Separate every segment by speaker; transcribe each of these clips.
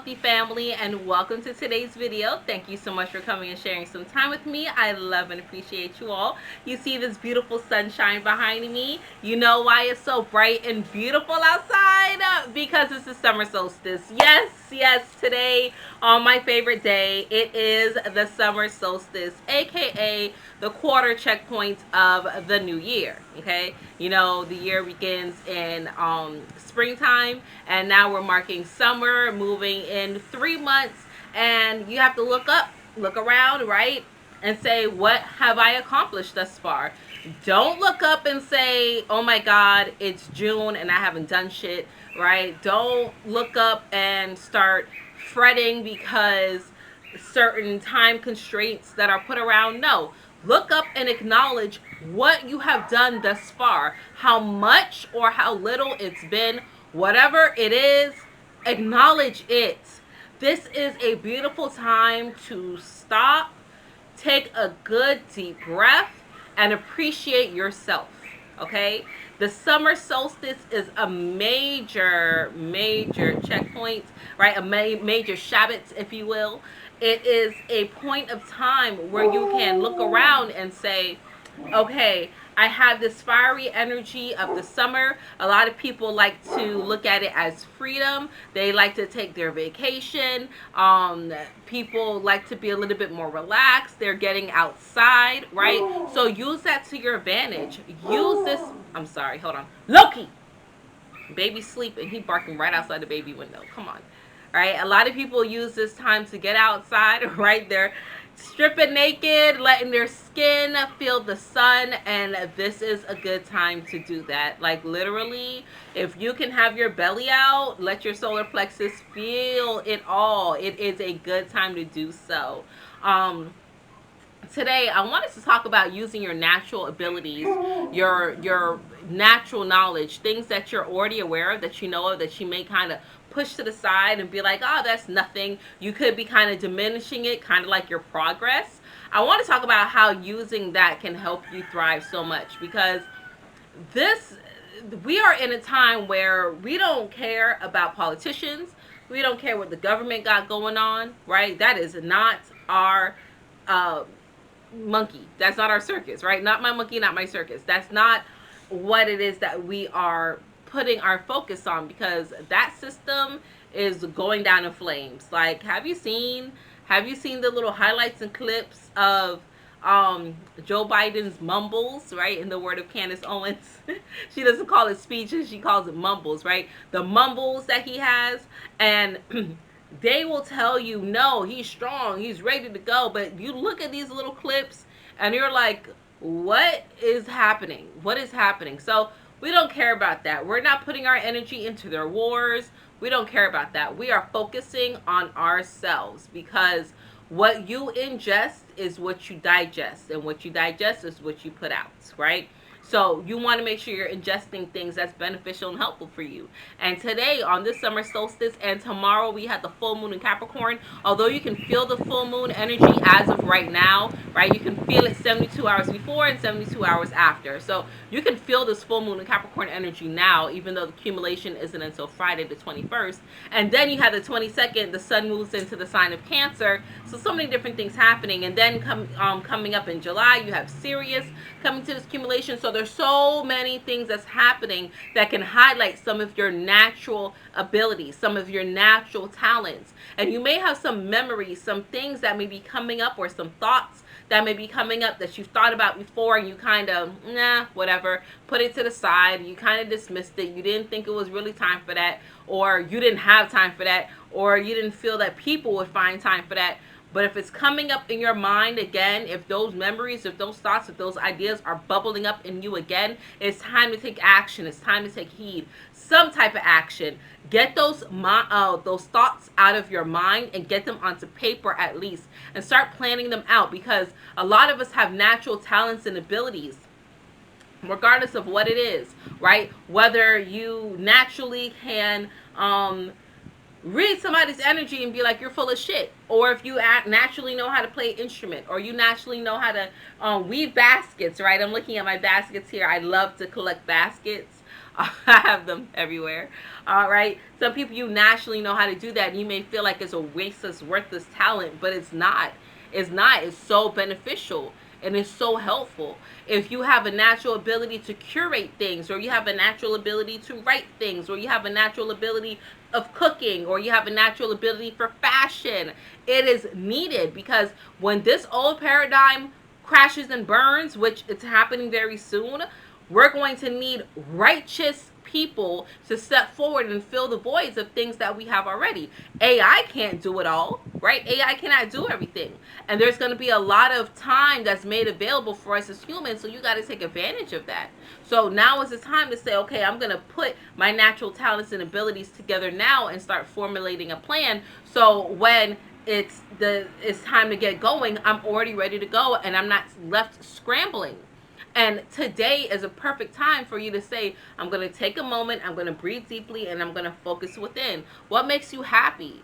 Speaker 1: Wealthy family, and welcome to today's video. Thank you so much for coming and sharing some time with me. I love and appreciate you all. You see this beautiful sunshine behind me. You know why it's so bright and beautiful outside? Because it's the summer solstice. Yes, today on my favorite day, it is the summer solstice, aka the quarter checkpoint of the new year. Okay, you know, the year begins in springtime, and now we're marking summer, moving in 3 months, and you have to look around, right, and say, what have I accomplished thus far? Don't look up and say, oh my god, it's June and I haven't done shit, right? Don't look up and start fretting because certain time constraints that are put around. No, look up and acknowledge what you have done thus far, how much or how little it's been. Whatever it is, acknowledge it. This is a beautiful time to stop, take a good deep breath, and appreciate yourself. Okay? The summer solstice is a major checkpoint, right? A major Shabbat, if you will. It is a point of time where you can look around and say, okay, I have this fiery energy of the summer. A lot of people like to look at it as freedom. They like to take their vacation. People like to be a little bit more relaxed. They're getting outside, right? So use that to your advantage. Use this. I'm sorry, hold on. Loki! Baby's sleeping. He barking right outside the baby window. Come on. Right? A lot of people use this time to get outside, right? They're stripping naked, letting their skin feel the sun, and this is a good time to do that. Like, literally, if you can have your belly out, let your solar plexus feel it all. It is a good time to do so. Today I wanted to talk about using your natural abilities, your natural knowledge, things that you're already aware of, that you know of, that you may kind of push to the side and be like, oh, that's nothing. You could be kind of diminishing it, kind of like your progress. I want to talk about how using that can help you thrive so much, because this we are in a time where we don't care about politicians. We don't care what the government got going on, right? That is not our uh, monkey. That's not our circus, right? Not my monkey, not my circus. That's not what it is that we are putting our focus on, because that system is going down in flames. Like, have you seen the little highlights and clips of Joe Biden's mumbles, right? In the word of Candace Owens. She doesn't call it speeches, she calls it mumbles, right? The mumbles that he has, and they will tell you, no, he's strong, he's ready to go. But you look at these little clips and you're like, what is happening? What is happening? So we don't care about that. We're not putting our energy into their wars. We don't care about that. We are focusing on ourselves, because what you ingest is what you digest, and what you digest is what you put out, right? So you want to make sure you're ingesting things that's beneficial and helpful for you. And today, on this summer solstice, and tomorrow we have the full moon in Capricorn. Although you can feel the full moon energy as of right now, right? You can feel it 72 hours before and 72 hours after. So you can feel this full moon in Capricorn energy now, even though the accumulation isn't until Friday the 21st. And then you have the 22nd, the sun moves into the sign of Cancer. So many different things happening. And then coming up in July, you have Sirius coming to this accumulation. So there's so many things that's happening that can highlight some of your natural abilities, some of your natural talents. And you may have some memories, some things that may be coming up, or some thoughts that may be coming up that you've thought about before, and you kind of, whatever, put it to the side. You kind of dismissed it. You didn't think it was really time for that, or you didn't have time for that, or you didn't feel that people would find time for that. But if it's coming up in your mind again, if those memories, if those thoughts, if those ideas are bubbling up in you again, it's time to take action. It's time to take heed. Some type of action. Get those thoughts out of your mind and get them onto paper at least, and start planning them out, because a lot of us have natural talents and abilities, regardless of what it is, right? Whether you naturally can read somebody's energy and be like, you're full of shit, or if you naturally know how to play an instrument, or you naturally know how to weave baskets, right? I'm looking at my baskets here. I love to collect baskets. I have them everywhere. All right. Some people, you naturally know how to do that, and you may feel like it's a wasteless, worthless talent, but it's not. It's not. It's so beneficial and it's so helpful. If you have a natural ability to curate things, or you have a natural ability to write things, or you have a natural ability of cooking, or you have a natural ability for fashion, it is needed, because when this old paradigm crashes and burns, which it's happening very soon, we're going to need righteous people to step forward and fill the voids of things that we have already. AI can't do it all, right? AI cannot do everything. And there's going to be a lot of time that's made available for us as humans, so you got to take advantage of that. So now is the time to say, okay, I'm going to put my natural talents and abilities together now and start formulating a plan, so when it's time to get going, I'm already ready to go and I'm not left scrambling. And today is a perfect time for you to say, I'm going to take a moment, I'm going to breathe deeply, and I'm going to focus within. What makes you happy?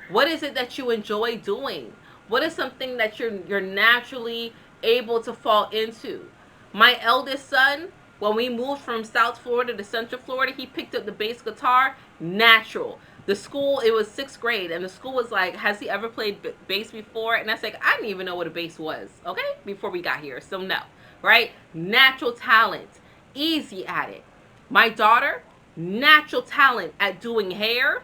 Speaker 1: What is it that you enjoy doing? What is something that you're naturally able to fall into? My eldest son, when we moved from South Florida to Central Florida, he picked up the bass guitar natural. The school, it was sixth grade, and the school was like, has he ever played bass before? And I was like, I didn't even know what a bass was, okay, before we got here. So no, right? Natural talent, easy at it. My daughter, natural talent at doing hair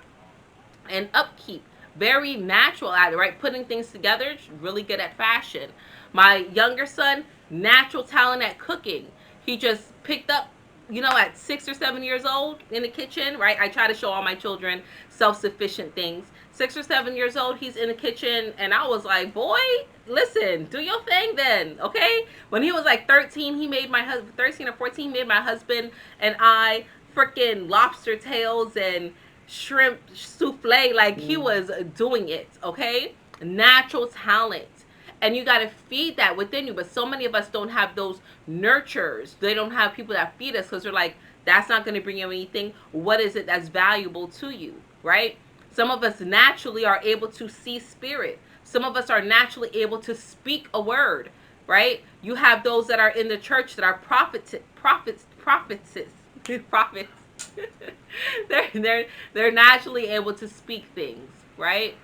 Speaker 1: and upkeep, very natural at it, right? Putting things together, really good at fashion. My younger son, natural talent at cooking. He just picked up, at 6 or 7 years old in the kitchen, right? I try to show all my children self-sufficient things. 6 or 7 years old, he's in the kitchen, and I was like, boy, listen, do your thing then, okay? When he was like 13, he made my husband, 13 or 14, he made my husband and I freaking lobster tails and shrimp souffle. Like, he was doing it, okay? Natural talent. And you got to feed that within you. But so many of us don't have those nurturers. They don't have people that feed us, because they're like, that's not going to bring you anything. What is it that's valuable to you, right? Some of us naturally are able to see spirit. Some of us are naturally able to speak a word, right? You have those that are in the church that are prophetesses, prophets. they're naturally able to speak things, right?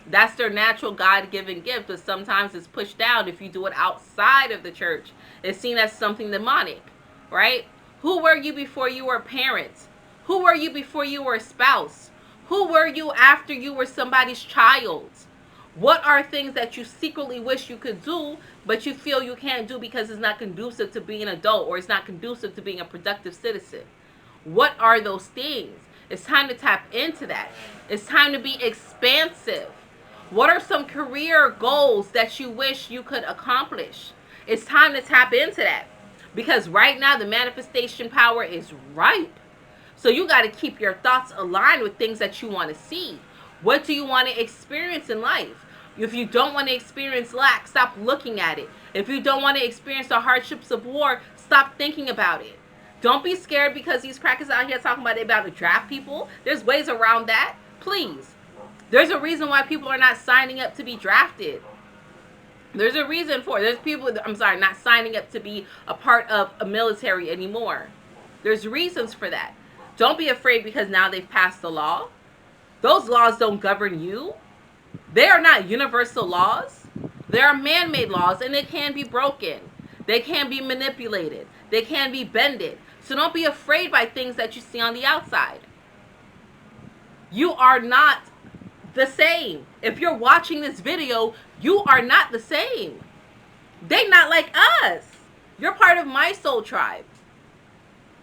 Speaker 1: That's their natural God-given gift, but sometimes it's pushed down. If you do it outside of the church, it's seen as something demonic, right? Who were you before you were a parent? Who were you before you were a spouse? Who were you after you were somebody's child? What are things that you secretly wish you could do, but you feel you can't do because it's not conducive to being an adult, or it's not conducive to being a productive citizen? What are those things? It's time to tap into that. It's time to be expansive. What are some career goals that you wish you could accomplish? It's time to tap into that, because right now the manifestation power is ripe. So you got to keep your thoughts aligned with things that you want to see. What do you want to experience in life? If you don't want to experience lack, stop looking at it. If you don't want to experience the hardships of war, stop thinking about it. Don't be scared because these crackers out here talking about they about to draft people. There's ways around that. Please. There's a reason why people are not signing up to be drafted. There's a reason for it. There's people, not signing up to be a part of a military anymore. There's reasons for that. Don't be afraid because now they've passed the law. Those laws don't govern you. They are not universal laws. They are man-made laws, and they can be broken. They can be manipulated. They can be bended. So don't be afraid by things that you see on the outside. You are not the same. If you're watching this video, you are not the same. They not like us. You're part of my soul tribe.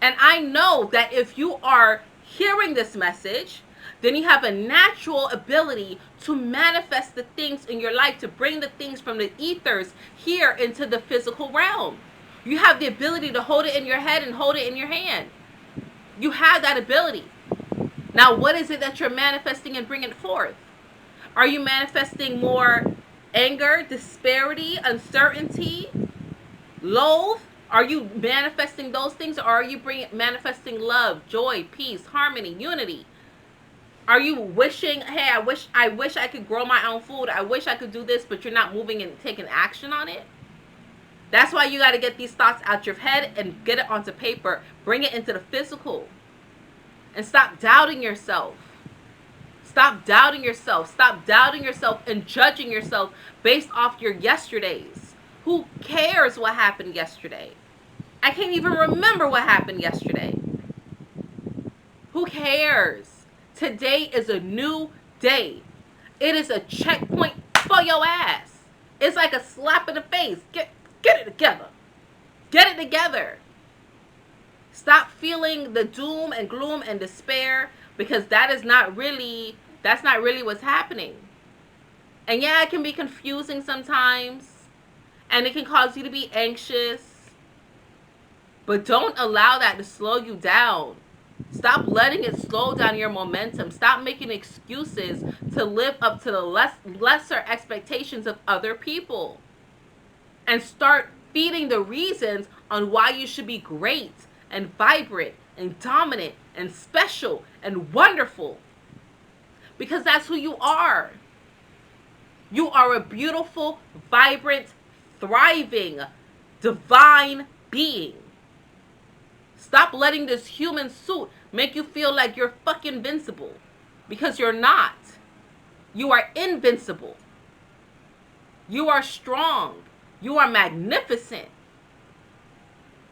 Speaker 1: And I know that if you are hearing this message, then you have a natural ability to manifest the things in your life, to bring the things from the ethers here into the physical realm. You have the ability to hold it in your head and hold it in your hand. You have that ability. Now, what is it that you're manifesting and bringing forth? Are you manifesting more anger, disparity, uncertainty, loathe? Are you manifesting those things, or are you manifesting love, joy, peace, harmony, unity? Are you wishing, hey, I wish I could grow my own food. I wish I could do this, but you're not moving and taking action on it? That's why you got to get these thoughts out your head and get it onto paper. Bring it into the physical. And stop doubting yourself. Stop doubting yourself. Stop doubting yourself and judging yourself based off your yesterdays. Who cares what happened yesterday? I can't even remember what happened yesterday. Who cares? Today is a new day. It is a checkpoint for your ass. It's like a slap in the face. Get it together. Get it together. Stop feeling the doom and gloom and despair, because that's not really what's happening. And yeah, it can be confusing sometimes, and it can cause you to be anxious, but don't allow that to slow you down. Stop letting it slow down your momentum. Stop making excuses to live up to the lesser expectations of other people. And start feeding the reasons on why you should be great and vibrant and dominant and special and wonderful. Because that's who you are. You are a beautiful, vibrant, thriving, divine being. Stop letting this human suit make you feel like you're fucking invincible. Because you're not. You are invincible. You are strong. You are magnificent.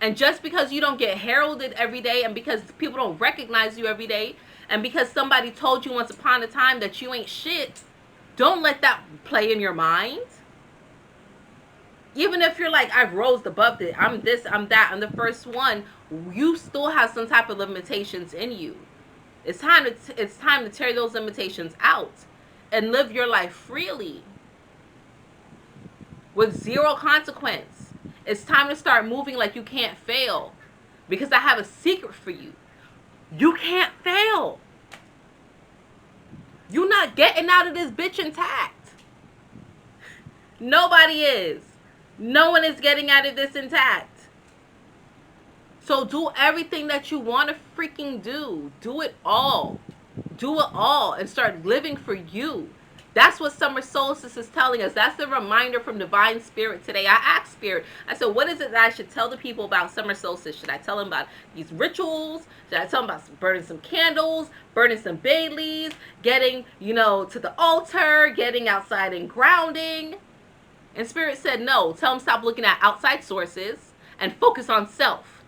Speaker 1: And just because you don't get heralded every day, and because people don't recognize you every day, and because somebody told you once upon a time that you ain't shit, don't let that play in your mind. Even if you're like, I've rose above it, I'm this, I'm that, I'm the first one, you still have some type of limitations in you. It's time to tear those limitations out and live your life freely with zero consequence. It's time to start moving like you can't fail. Because I have a secret for you. You can't fail. You're not getting out of this bitch intact. Nobody is. No one is getting out of this intact. So do everything that you want to freaking do. Do it all. Do it all and start living for you. That's what Summer Solstice is telling us. That's the reminder from Divine Spirit today. I asked Spirit, I said, what is it that I should tell the people about Summer Solstice? Should I tell them about these rituals? Should I tell them about burning some candles, burning some bay leaves, getting, to the altar, getting outside and grounding? And Spirit said, no, tell them stop looking at outside sources and focus on self.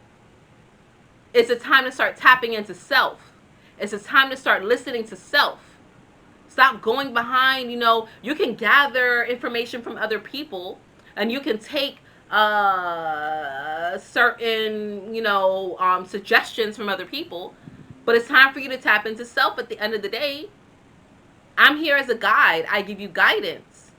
Speaker 1: It's a time to start tapping into self. It's a time to start listening to self. Stop going behind, you can gather information from other people, and you can take certain, suggestions from other people, but it's time for you to tap into self at the end of the day. I'm here as a guide. I give you guidance.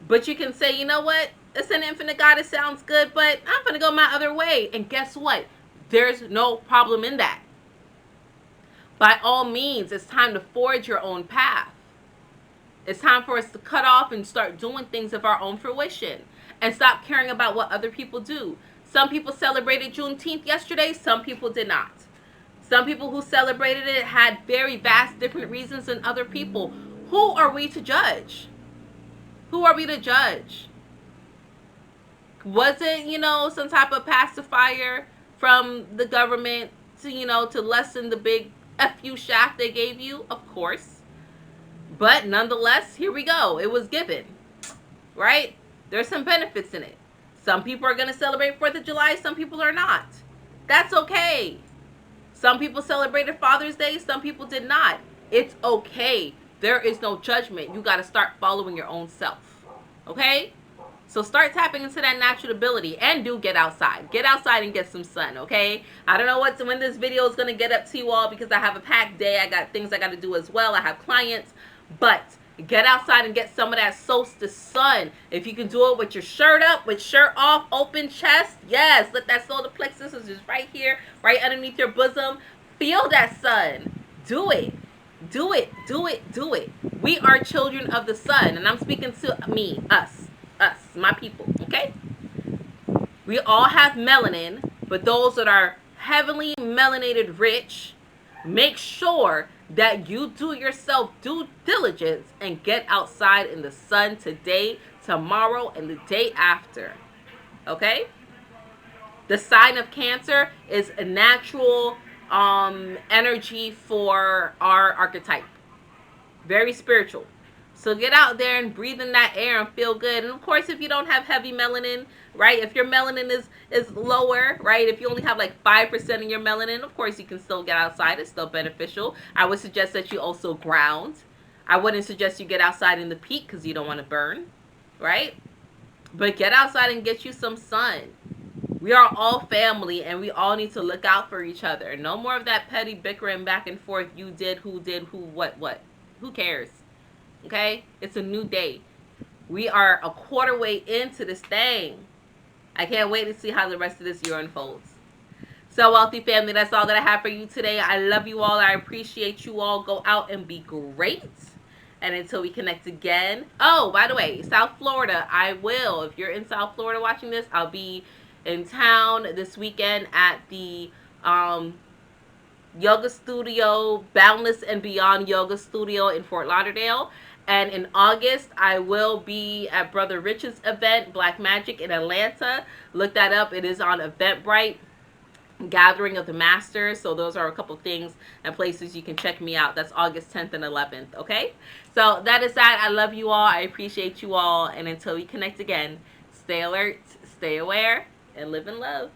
Speaker 1: But you can say, you know what? Ascending Infinite Goddess sounds good, but I'm going to go my other way. And guess what? There's no problem in that. By all means, it's time to forge your own path. It's time for us to cut off and start doing things of our own fruition and stop caring about what other people do. Some people celebrated Juneteenth yesterday. Some people did not. Some people who celebrated it had very vast different reasons than other people. Who are we to judge? Who are we to judge? Was it, some type of pacifier from the government to lessen the big FU shaft they gave you? Of course. But nonetheless, here we go. It was given, right? There's some benefits in it. Some people are going to celebrate 4th of July. Some people are not. That's okay. Some people celebrated Father's Day. Some people did not. It's okay. There is no judgment. You got to start following your own self. Okay? So start tapping into that natural ability, and do get outside. Get outside and get some sun, okay? I don't know when this video is going to get up to you all, because I have a packed day. I got things I got to do as well. I have clients. But get outside and get some of that solstice sun. If you can do it with your shirt up, with shirt off, open chest, yes. Let that solar plexus is just right here, right underneath your bosom. Feel that sun. Do it. Do it. Do it. Do it. We are children of the sun. And I'm speaking to me, us, my people, okay? We all have melanin, but those that are heavily melanated rich, make sure that you do yourself due diligence and get outside in the sun today, tomorrow, and the day after. Okay? The sign of Cancer is a natural energy for our archetype. Very spiritual. So get out there and breathe in that air and feel good. And of course, if you don't have heavy melanin, right? If your melanin is lower, right? If you only have like 5% of your melanin, of course you can still get outside. It's still beneficial. I would suggest that you also ground. I wouldn't suggest you get outside in the peak because you don't want to burn, right? But get outside and get you some sun. We are all family and we all need to look out for each other. No more of that petty bickering back and forth. You did, who, what. Who cares? Okay? It's a new day. We are a quarter way into this thing. I can't wait to see how the rest of this year unfolds. So, wealthy family, that's all that I have for you today. I love you all. I appreciate you all. Go out and be great. And until we connect again. Oh, by the way, South Florida, I will. If you're in South Florida watching this, I'll be in town this weekend at the yoga studio, Boundless and Beyond Yoga Studio in Fort Lauderdale. And in August, I will be at Brother Rich's event, Black Magic in Atlanta. Look that up. It is on Eventbrite. Gathering of the Masters. So those are a couple things and places you can check me out. That's August 10th and 11th. Okay? So that is that. I love you all. I appreciate you all. And until we connect again, stay alert, stay aware, and live in love.